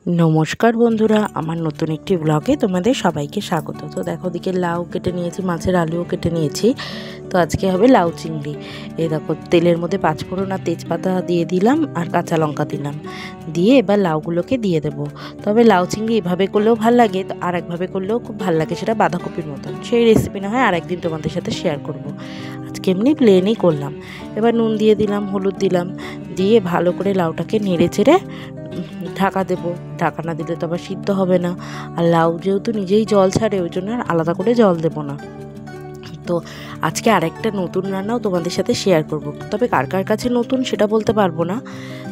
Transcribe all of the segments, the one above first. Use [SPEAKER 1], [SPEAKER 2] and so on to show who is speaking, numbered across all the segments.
[SPEAKER 1] नमस्कार बंधुरा आमार नतून एकटी ब्लगे तुम्हादेर सबाइके स्वागत। तो देखो ओदिके लाउ केटे निয়েছি, माछेर आलुओ केटे निয়েছি। तो आजके होबे लाउ चिंगड़ी। এই দেখো তেলের মধ্যে পাঁচফোড়ন আর তেজপাতা দিয়ে দিলাম আর কাঁচা লঙ্কা দিলাম, দিয়ে এবার লাউগুলোকে দিয়ে দেবো। তবে লাউ চিংড়ি এভাবে করলেও ভালো লাগে, তো আর একভাবে করলেও খুব ভালো লাগে, সেটা বাঁধাকপির মতন। সেই রেসিপি না হয় আর একদিন তোমাদের সাথে শেয়ার করব। আজকে এমনি প্লেনই করলাম। এবার নুন দিয়ে দিলাম, হলুদ দিলাম, দিয়ে ভালো করে লাউটাকে নেড়ে চেড়ে ঢাকা দেবো। ঢাকা না দিলে তো আবার সিদ্ধ হবে না। আর লাউ যেহেতু নিজেই জল ছাড়ে, ওই জন্য আর আলাদা করে জল দেবো না। তো আজকে আরেকটা নতুন রান্নাও তোমাদের সাথে শেয়ার করব। তবে কার কার কাছে নতুন সেটা বলতে পারবো না।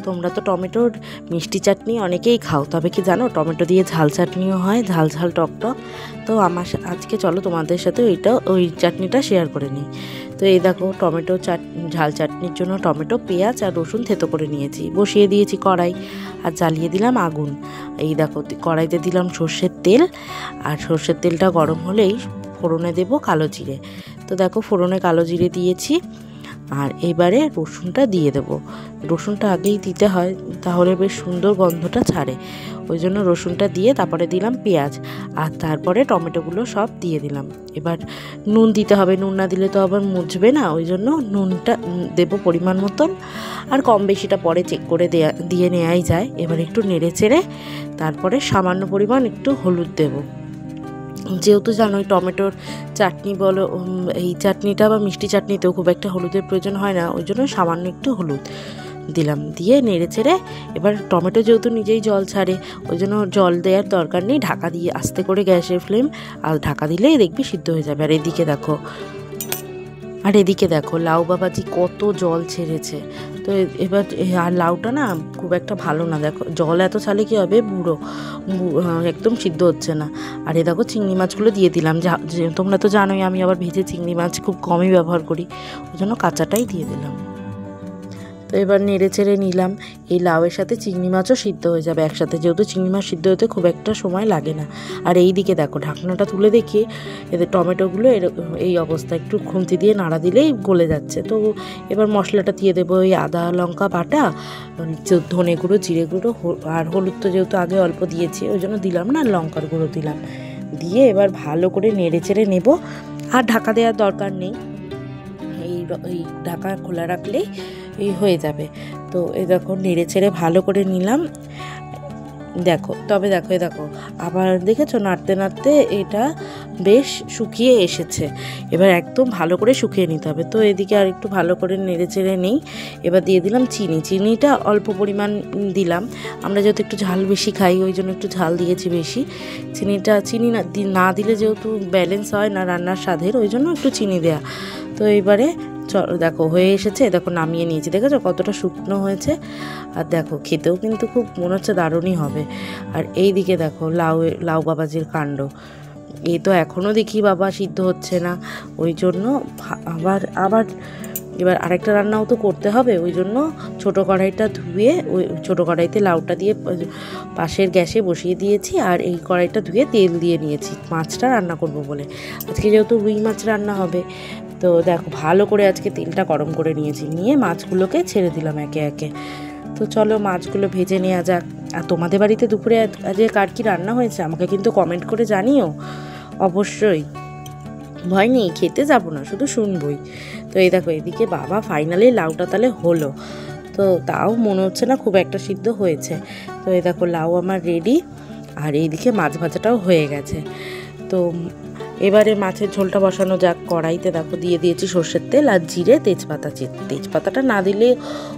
[SPEAKER 1] তোমরা তো টমেটোর মিষ্টি চাটনি অনেকেই খাও, তবে কি জানো টমেটো দিয়ে ঝাল চাটনিও হয়, ঝাল ঝাল টক টক। তো আজকে চলো তোমাদের সাথে ওই চাটনিটা শেয়ার করে নিই। তো এই দেখো টমেটো ঝাল চাটনির জন্য টমেটো, পেঁয়াজ আর রসুন থেতো করে নিয়েছি, বসিয়ে দিয়েছি কড়াই আর জ্বালিয়ে দিলাম আগুন। এই দেখো কড়াইতে দিলাম সর্ষের তেল, আর সর্ষের তেলটা গরম হলেই ফোড়নে দেবো কালো জিরে। তো দেখো ফোড়নে কালো জিরে দিয়েছি, আর এবারে রসুনটা দিয়ে দেবো। রসুনটা আগেই দিতে হয়, তাহলে বেশ সুন্দর গন্ধটা ছাড়ে। ওই জন্য রসুনটা দিয়ে তারপরে দিলাম পেঁয়াজ, আর তারপরে টমেটোগুলো সব দিয়ে দিলাম। এবার নুন দিতে হবে, নুন না দিলে তো আবার মুছবে না, ওই জন্য নুনটা দেবো পরিমাণ মতন। আর কম বেশিটা পরে চেক করে দিয়ে নেওয়াই যায়। এবার একটু নেড়ে চেড়ে তারপরে সামান্য পরিমাণ একটু হলুদ দেবো। যেহেতু জানোই টমেটোর চাটনি বলো, এই চাটনিটা বা মিষ্টি চাটনিতেও খুব একটা হলুদের প্রয়োজন হয় না, ওই জন্য সামান্য একটু হলুদ দিলাম, দিয়ে নেড়ে চেড়ে এবার টমেটো যেহেতু নিজেই জল ছাড়ে, ওই জন্য জল দেওয়ার দরকার নেই। ঢাকা দিয়ে আস্তে করে গ্যাসের ফ্লেম, আর ঢাকা দিলেই দেখবি সিদ্ধ হয়ে যাবে। আর এদিকে দেখো লাউ বাবাজি কত জল ছেড়েছে। তো এবার আর লাউটা না খুব একটা ভালো না, দেখো জল এত ছাড়লে কী হবে, একদম সিদ্ধ হচ্ছে না। আর এ দেখো চিংড়ি মাছগুলো দিয়ে দিলাম, তোমরা তো জানোই আমি আবার ভেজে চিংড়ি মাছ খুব কমই ব্যবহার করি, ওই জন্য কাঁচাটাই দিয়ে দিলাম। তো এবার নেড়ে চেড়ে নিলাম। এই লাউয়ের সাথে চিংড়ি মাছও সিদ্ধ হয়ে যাবে একসাথে, যেহেতু চিংড়ি মাছ সিদ্ধ হতে খুব একটা সময় লাগে না। আর এই দিকে দেখো ঢাকনাটা তুলে দেখি এদের টমেটোগুলো এই অবস্থা, একটু খুন্তি দিয়ে নাড়া দিলেই গলে যাচ্ছে। তো এবার মশলাটা দিয়ে দেবো, ওই আদা লঙ্কা বাটা, ধনে গুঁড়ো, জিরে গুঁড়ো আর হলুদ তো যেহেতু আগে অল্প দিয়েছি, ওই জন্য দিলাম না, লঙ্কার গুঁড়ো দিলাম। দিয়ে এবার ভালো করে নেড়ে চেড়ে নেব। আর ঢাকা দেওয়ার দরকার নেই, এই ঢাকা খোলা রাখলেই হয়ে যাবে। তো এই দেখো নেড়ে চেড়ে ভালো করে নিলাম। দেখো আবার দেখেছো নাড়তে নাড়তে এটা বেশ শুকিয়ে এসেছে। এবার একদম ভালো করে শুকিয়ে নিতে হবে। তো এদিকে আর একটু ভালো করে নেড়ে চেড়ে নেই। এবার দিয়ে দিলাম চিনিটা অল্প পরিমাণ দিলাম, আমরা যেহেতু একটু ঝাল বেশি খাই, ওই জন্য একটু ঝাল দিয়েছি বেশি। চিনি না দিলে যেহেতু ব্যালেন্স হয় না রান্নার স্বাদের, ওই জন্য একটু চিনি দেয়া। তো এবারে দেখো হয়ে এসেছে, দেখো নামিয়ে নিয়েছি, দেখেছো কতটা শুকনো হয়েছে। আর দেখো খেতেও কিন্তু খুব মনে হচ্ছে দারুণই হবে। আর এই দিকে দেখো লাউ বাবাজির কাণ্ড, এই তো এখনও দেখি বাবা সিদ্ধ হচ্ছে না, ওই জন্য আবার এবার আরেকটা রান্নাও তো করতে হবে, ওই জন্য ছোটো কড়াইটা ধুয়ে ওই ছোটো কড়াইতে লাউটা দিয়ে পাশের গ্যাসে বসিয়ে দিয়েছি। আর এই কড়াইটা ধুয়ে তেল দিয়ে নিয়েছি মাছটা রান্না করব বলে। আজকে যেহেতু রুই মাছ রান্না হবে, তো দেখো ভালো করে আজকে তেলটা গরম করে নিয়ে মাছগুলোকে ছেড়ে দিলাম একে একে। তো চলো মাছগুলো ভেজে নেওয়া যাক। আর তোমাদের বাড়িতে দুপুরে আজকে কার কী রান্না হয়েছে আমাকে কিন্তু কমেন্ট করে জানিও অবশ্যই। ভয় নেই, খেতে যাবো না, শুধু শুনবই। তো এই দেখো এদিকে বাবা ফাইনালি লাউটা তাহলে হলো, তো তাও মনে হচ্ছে না খুব একটা সিদ্ধ হয়েছে। তো এই দেখো লাউ আমার রেডি, আর এইদিকে মাছ ভাজাটাও হয়ে গেছে। তো এবারে মাছের ঝোলটা বসানো যাক। কড়াইতে দেখো দিয়ে দিয়েছি সর্ষের তেল আর জিরে, তেজপাতাটা না দিলে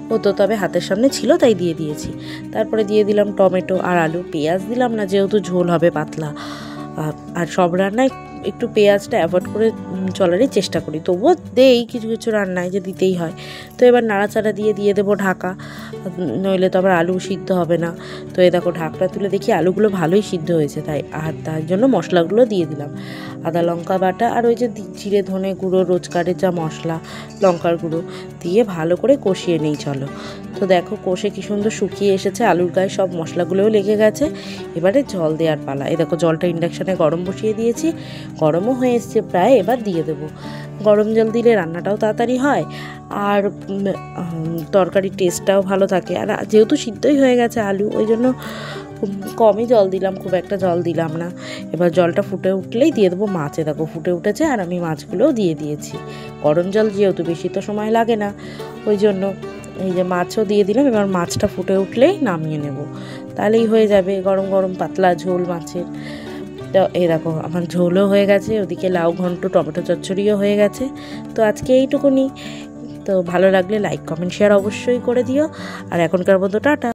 [SPEAKER 1] হতো, তবে হাতের সামনে ছিল তাই দিয়ে দিয়েছি। তারপরে দিয়ে দিলাম টমেটো আর আলু, পেঁয়াজ দিলাম না যেহেতু ঝোল হবে পাতলা। আর সব রান্নায় একটু পেঁয়াজটা অ্যাভয়েড করে চলারই চেষ্টা করি, তবুও দেই কিছু কিছু রান্নায় যে দিতেই হয়। তো এবার নাড়াচাড়া দিয়ে দেবো ঢাকা, নইলে তো আবার আলু সিদ্ধ হবে না। তো এই দেখো ঢাকনা তুলে দেখি আলুগুলো ভালোই সিদ্ধ হয়েছে, তার জন্য মশলাগুলো দিয়ে দিলাম, আদা লঙ্কা বাটা আর ওই যে জিরে ধনে গুঁড়ো রোজকারের যা মশলা, লঙ্কার গুঁড়ো দিয়ে ভালো করে কষিয়ে নিই চলো। তো দেখো কষে কি সুন্দর শুকিয়ে এসেছে, আলুর গায়ে সব মশলাগুলোও লেগে গেছে। এবারে জল দেওয়ার পালা। এই দেখো জলটা ইন্ডাকশানে গরম বসিয়ে দিয়েছি, গরমও হয়ে এসছে প্রায়, এবার দিয়ে দেবো। গরম জল দিলে রান্নাটাও তাড়াতাড়ি হয়, আর তরকারির টেস্টটাও ভালো থাকে। আর যেহেতু সিদ্ধই হয়ে গেছে আলু, ওই জন্য কমই জল দিলাম, খুব একটা জল দিলাম না। এবার জলটা ফুটে উঠলেই দিয়ে দেবো মাছে। দেখো ফুটে উঠেছে আর আমি মাছগুলোও দিয়ে দিয়েছি। গরম জল যেহেতু বেশি তো সময় লাগে না, ওই জন্য এই যে মাছও দিয়ে দিলাম। এবার মাছটা ফুটে উঠলেই নামিয়ে নেব, তাহলেই হয়ে যাবে গরম গরম পাতলা ঝোল মাছের। তো এই দেখো আমার ঝোলও হয়ে গেছে, ওদিকে লাউ ঘন্ট টমেটো চচ্চড়িও হয়ে গেছে। তো আজকে এইটুকুনি। তো ভালো লাগলে লাইক কমেন্ট শেয়ার অবশ্যই করে দিও। আর এখনকার মতো টাটা।